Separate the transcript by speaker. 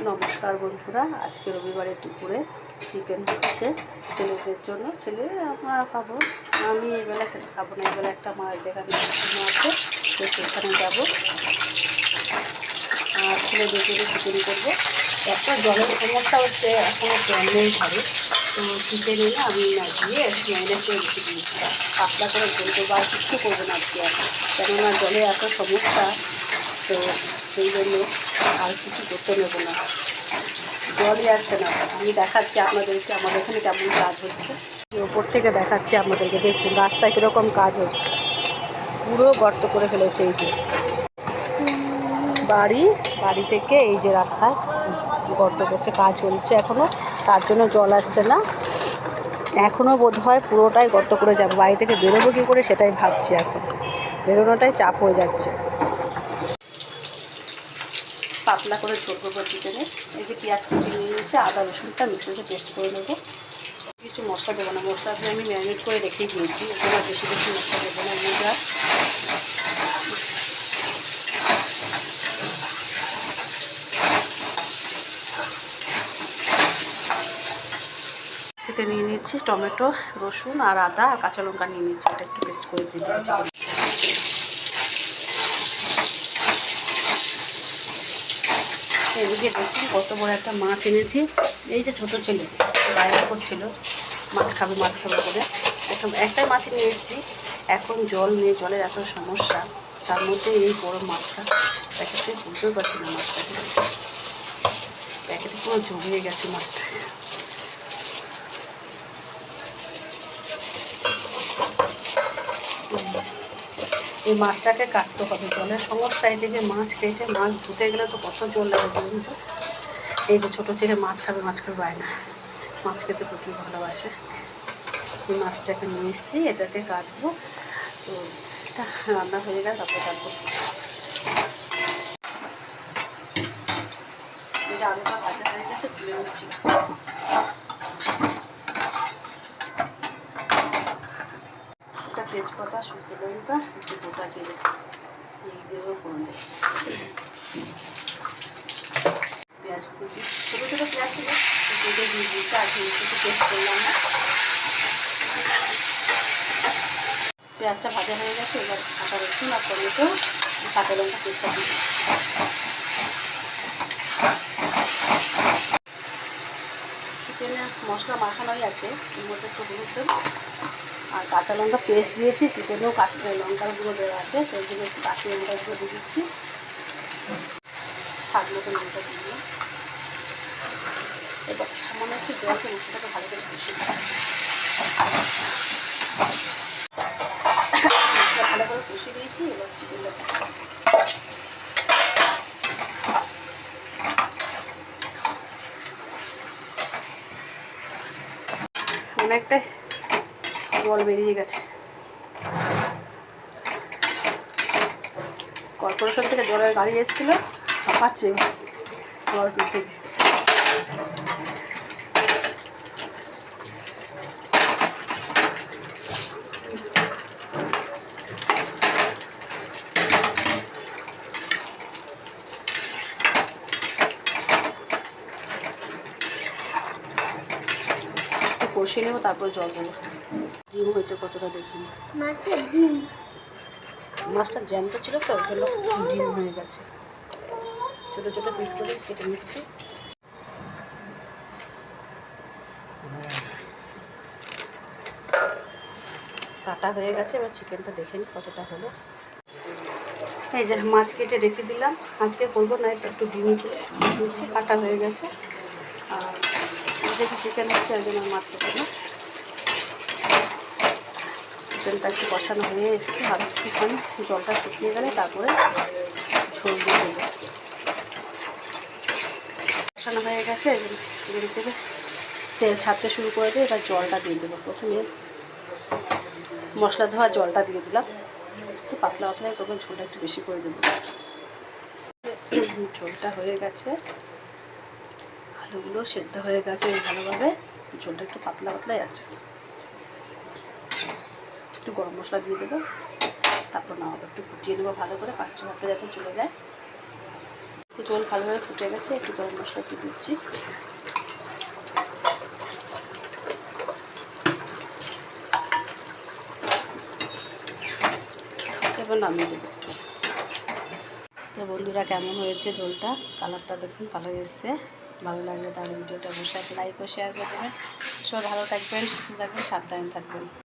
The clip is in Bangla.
Speaker 1: নমস্কার বন্ধুরা, আজকে রবিবারের দুপুরে চিকেন হচ্ছে ছেলেদের জন্য। ছেলে আমরা খাবো, আমি এবেলা খেতে খাবো না। এবেলা একটা মাছ যেখানে আছে তো সেখানে যাবো, আর ছেলেদের জন্য চিকেন করবো। একটা জলের সমস্যা হচ্ছে, এখনও জল নেই ঘরে, তো চিকেন এনে আমি না দিয়ে ম্যারিনেট করে রেখে দিয়েছি। পাতলা করে ঝোল করবো, আর কিচ্ছু করবো না আজকে, কেননা জলে এত সমস্যা, তো সেই জন্য আর কিছু করতে নেবো না। জলই আসছে না। আমি দেখাচ্ছি আপনাদেরকে আমাদের এখানে কেমন কাজ হচ্ছে। ওপর থেকে দেখাচ্ছি আপনাদেরকে, দেখুন রাস্তায় কীরকম কাজ হচ্ছে। পুরো গর্ত করে ফেলেছে। এই যে বাড়ি থেকে এই যে রাস্তায় গর্ত করছে, কাজ চলছে এখনও, তার জন্য জল আসছে না। এখনও বোধ হয় পুরোটাই গর্ত করে যাবে। বাড়ি থেকে বেরোবো কী করে সেটাই ভাবছি, এখন বেরোনোটাই চাপ হয়ে যাচ্ছে। পাতলা করে ঝোল করবো চিকেনে। এই যে পেঁয়াজ কুচি নিয়ে নিচ্ছে, আদা রসুনটা মিক্সিতে পেস্ট করে নেবো। কিছু মশলা দেবো না, মশলা দিয়ে আমি ম্যারিনেট করে রেখে দিয়েছি, এবার বেশি মশলা দেবো না। মশলা সেটা নিয়ে নিচ্ছি, টমেটো, রসুন আর আদা আর কাঁচা লঙ্কা নিয়ে নিচ্ছি, এটা একটু পেস্ট করে দিয়ে দিচ্ছি। এদিকে দেখুন কত বড় একটা মাছ এনেছি। এই যে ছোটো ছেলে বাইরে করছিল মাছ খাবে করে, একটাই মাছ নিয়ে এসেছি। এখন জল নেই, জলের এত সমস্যা, তার মধ্যে এই বড় মাছটা প্যাকেটে বুঝতেও পারছি না। মাছটাকে প্যাকেটে পুরো জমিয়ে গেছে মাছটা। এই মাছটাকে কাটতে হবে, জলের সমস্যা। এদিকে মাছ কেটে মাছ ধুতে গেলে তো কত জল লাগে বলুন তো। এই যে ছোটো ছেলে মাছ খাবে বায়না, মাছ খেতে প্রচুর ভালোবাসে। এই মাছটাকে নিয়ে এসেছি, এটাকে কাটবো। তো এটা রান্না হয়ে গেলে তারপরে কাটবো। এটা আলুটা ভাজা হয়ে গেছে, তুলে নিচ্ছি। একটা তেজপাতা, শুকনো লঙ্কা, একটু গোটা জিরে দেবো ফোড়নে। পেঁয়াজ কুচি, ছোটো ছোটো পেঁয়াজ ছিল, কেটে দিয়ে দিচ্ছি, আর একটু পেস্ট করলাম না। পেঁয়াজটা ভাজা হয়ে গেছে, এবার আদা রসুন আর টমেটো, কাঁচা লঙ্কা পেস্টটা দিয়ে চিকেনে মশলা মাখানোই আছে, এর মধ্যে একটু হলুদ দেবো আর কাঁচা লঙ্কা পেস্ট দিয়েছি। চিকেনেও কাঁচা লঙ্কার গুঁড়ো দেওয়া আছে, তো ওই জন্য একটু কাঁচা লঙ্কার গুঁড়ো দিয়ে দিচ্ছি। স্বাদ মতো লঙ্কা দিয়ে দিলাম। এবার সামান্য একটু জলকে মশলাটাকে ভালো করে কষিয়ে ভালো করে কষিয়ে দিয়েছি। এবার চিকেনটা অনেকটাই জল বেরিয়ে গেছে। কর্পোরেশন থেকে জলের গাড়ি এসেছিল, পাচ্ছে জল তুলতে দিতে। কষিয়ে নেবো, তারপরে জল দেবো। ডিম হয়েছে কতটা দেখুন, মাছের ডিম। মাছটা জ্যান্ত ছিল তো, ওগুলো ডিম হয়ে গেছে। ছোটো ছোটো পিস করে কেটে নিচ্ছি। কাটা হয়ে গেছে, এবার চিকেনটা দেখে নিই কতটা হলো। এই যে মাছ কেটে রেখে দিলাম, আজকে করবো না, একটু ডিম চলে দিচ্ছি। কাটা হয়ে গেছে, আর যেহেতু চিকেন হচ্ছে ওই জন্য মাছ কেটে না। চিকেনটা একটু কষানো হয়ে এসছে, আর একটুখানি জলটা শুকিয়ে গেলে তারপরে ঝোল দিয়ে দেবো। কষানো হয়ে গেছে, চিকেন থেকে তেল ছাড়তে শুরু করে দিয়ে এবার জলটা দিয়ে দেবো। প্রথমে মশলা ধোয়া জলটা দিয়ে দিলাম, একটু পাতলা পাতলা করবো, ঝোলটা একটু বেশি করে দেবো। ঝোলটা হয়ে গেছে, আলুগুলো সেদ্ধ হয়ে গেছে ভালোভাবে, ঝোলটা একটু পাতলা পাতলাই আছে। একটু গরম মশলা দিয়ে দেবো, তারপর নামাবো। একটু ফুটিয়ে নেবো ভালো করে, কাঁচা ভাবটা যাতে চলে যায়। ঝোল ভালোভাবে ফুটে গেছে, একটু গরম মশলা দিয়ে দিচ্ছি। এবার নামিয়ে দেবো। তো বন্ধুরা, কেমন হয়েছে ঝোলটা? কালারটা দেখুন ভালো এসছে। ভালো লাগলে তাহলে ভিডিওটা অবশ্যই লাইক ও শেয়ার করে দেবেন। সবাই ভালো থাকবেন, সুস্থ থাকবেন, সাবধানে থাকবেন।